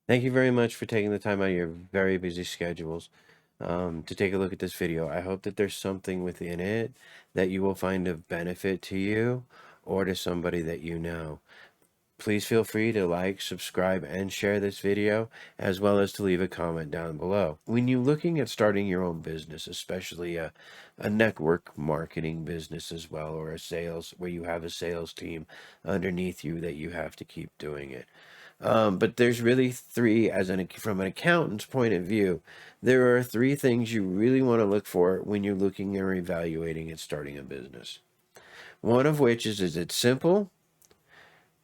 Thank you very much for taking the time out of your very busy schedules to take a look at this video. I hope that there's something within it that you will find of benefit to you or to somebody that you know. Please feel free to like, subscribe, and share this video, as well as to leave a comment down below. When you're looking at starting your own business, especially a network marketing business as well, or a sales, where you have a sales team underneath you that you have to keep doing it. But there's really three, from an accountant's point of view, there are three things you really want to look for when you're looking or evaluating at starting a business. One of which is it simple?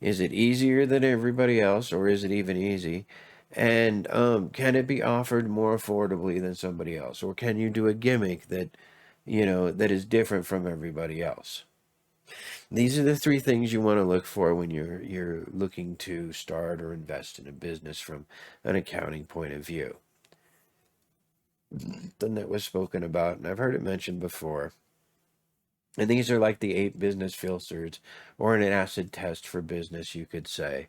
Is it easier than everybody else, or is it even easy? And can it be offered more affordably than somebody else? Or can you do a gimmick that is different from everybody else? These are the three things you want to look for when you're looking to start or invest in a business from an accounting point of view. Then that was spoken about, and I've heard it mentioned before. And these are like the 8 business filters, or an acid test for business, you could say.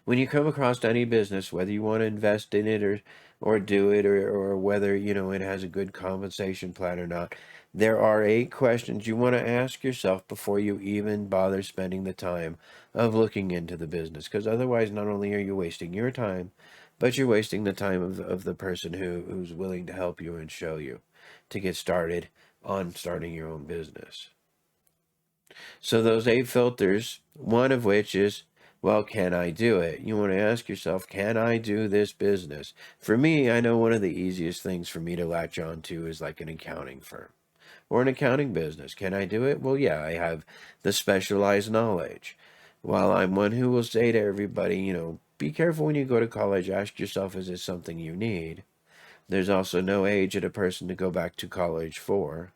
When you come across any business, whether you want to invest in it or do it, or whether it has a good compensation plan or not, there are 8 questions you want to ask yourself before you even bother spending the time of looking into the business. Because otherwise, not only are you wasting your time, but you're wasting the time of the person who's willing to help you and show you to get started on starting your own business. So those 8 filters, one of which is, well, can I do it? You want to ask yourself, can I do this business? For me, I know one of the easiest things for me to latch on to is like an accounting firm or an accounting business. Can I do it? Well, yeah, I have the specialized knowledge. While I'm one who will say to everybody, be careful when you go to college. Ask yourself, is this something you need? There's also no age at a person to go back to college for.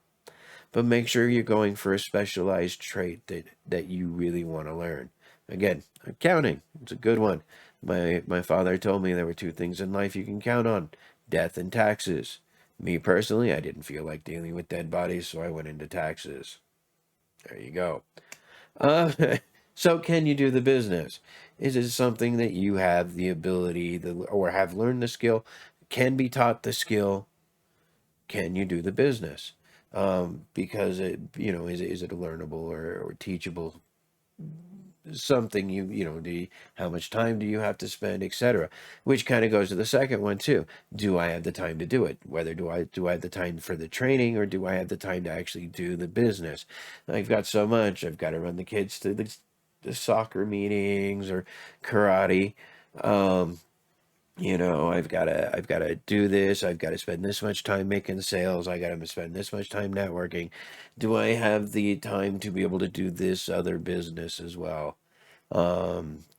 But make sure you're going for a specialized trait that you really want to learn. Again, accounting, it's a good one. My father told me there were 2 things in life you can count on: death and taxes. Me personally, I didn't feel like dealing with dead bodies, so I went into taxes. There you go. Uh, so can you do the business? Is it something that you have the ability, or have learned the skill, can be taught the skill? Can you do the business? Because is it a learnable or teachable something? How much time do you have to spend, etc.? Which kind of goes to the second one too. Do I have the time to do it? Whether do I have the time for the training, or do I have the time to actually do the business? I've got so much. I've got to run the kids to the soccer meetings or karate. I've got to do this. I've got to spend this much time making sales. I got to spend this much time networking. Do I have the time to be able to do this other business as well?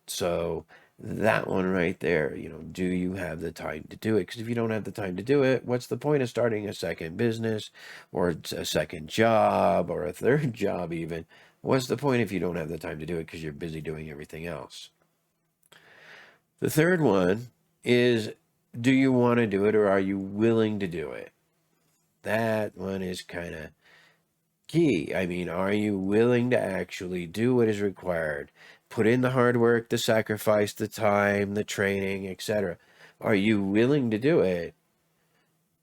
So that one right there, do you have the time to do it? Because if you don't have the time to do it, what's the point of starting a second business or a second job or a third job even? What's the point if you don't have the time to do it because you're busy doing everything else? The third one is, do you want to do it, or are you willing to do it? That one is kind of key. I mean, are you willing to actually do what is required? Put in the hard work, the sacrifice, the time, the training, etc. Are you willing to do it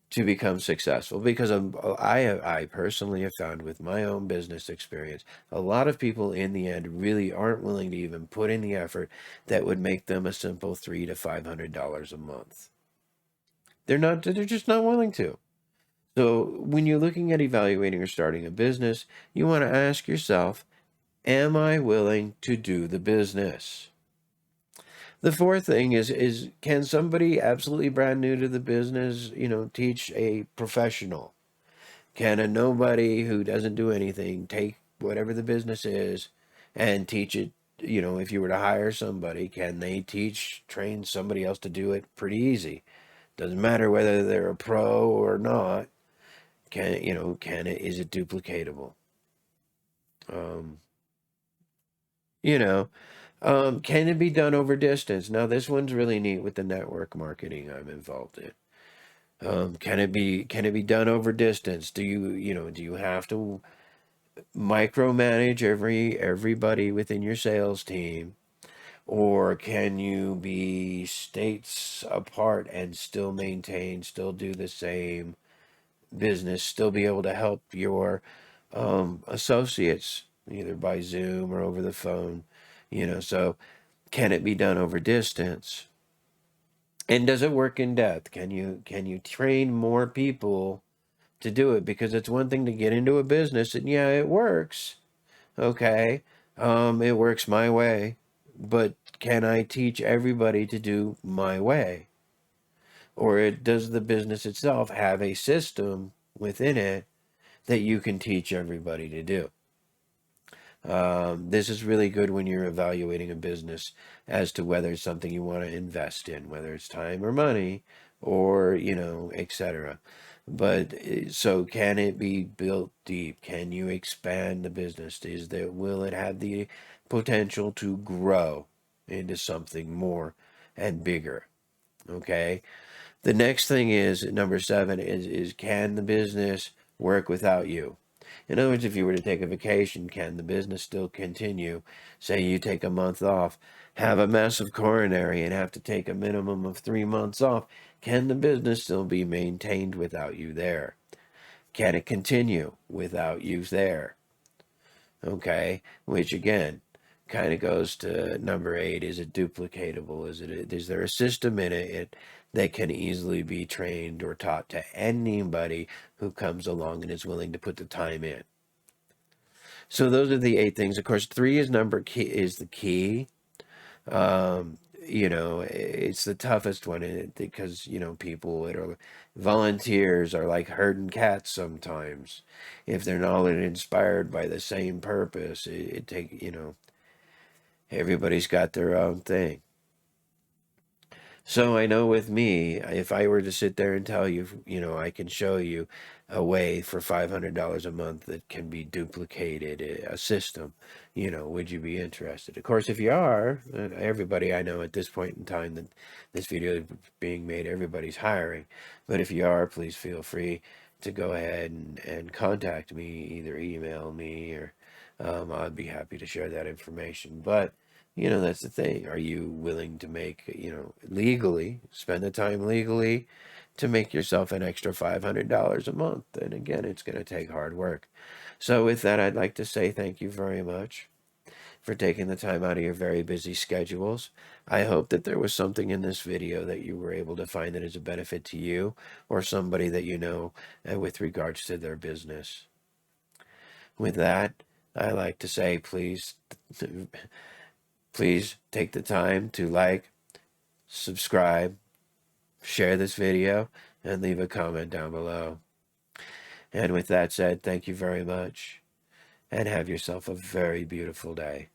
to become successful? Because I personally have found with my own business experience, a lot of people in the end really aren't willing to even put in the effort that would make them a simple $300 to $500 a month. They're just not willing to. So when you're looking at evaluating or starting a business, you want to ask yourself, am I willing to do the business? The fourth thing is can somebody absolutely brand new to the business, teach a professional? Can a nobody who doesn't do anything take whatever the business is and teach it? If you were to hire somebody, can they train somebody else to do it pretty easy? Doesn't matter whether they're a pro or not. Is it duplicatable? Um, you know, can it be done over distance? Now, this one's really neat with the network marketing I'm involved in. Can it be done over distance? Do you have to micromanage everybody within your sales team? Or can you be states apart and still still do the same business, still be able to help your associates either by Zoom or over the phone? So can it be done over distance? And does it work in depth? Can you train more people to do it? Because it's one thing to get into a business and yeah, it works. Okay. It works my way, but can I teach everybody to do my way? Or does the business itself have a system within it that you can teach everybody to do? This is really good when you're evaluating a business as to whether it's something you want to invest in, whether it's time or money, or etc. But so can it be built deep? Can you expand the business? Will it have the potential to grow into something more and bigger? Okay. The next thing is number 7 is can the business work without you? In other words, if you were to take a vacation, can the business still continue? Say you take a month off, have a massive coronary, and have to take a minimum of 3 months off. Can the business still be maintained without you there? Can it continue without you there? Okay, which again kind of goes to number 8. Is it duplicatable? Is there a system in it that can easily be trained or taught to anybody who comes along and is willing to put the time in? So those are the 8 things. Of course, 3 is the key. It's the toughest one because people that are volunteers are like herding cats sometimes. If they're not inspired by the same purpose, everybody's got their own thing. So I know with me, if I were to sit there and tell you, I can show you a way for $500 a month that can be duplicated, a system, would you be interested? Of course, if you are, everybody I know at this point in time that this video is being made, everybody's hiring. But if you are, please feel free to go ahead and contact me, either email me or I'd be happy to share that information. But that's the thing. Are you willing to legally, spend the time legally to make yourself an extra $500 a month? And again, it's going to take hard work. So with that, I'd like to say thank you very much for taking the time out of your very busy schedules. I hope that there was something in this video that you were able to find that is a benefit to you or somebody that you know with regards to their business. With that, I like to say please take the time to like, subscribe, share this video, and leave a comment down below. And with that said, thank you very much, and have yourself a very beautiful day.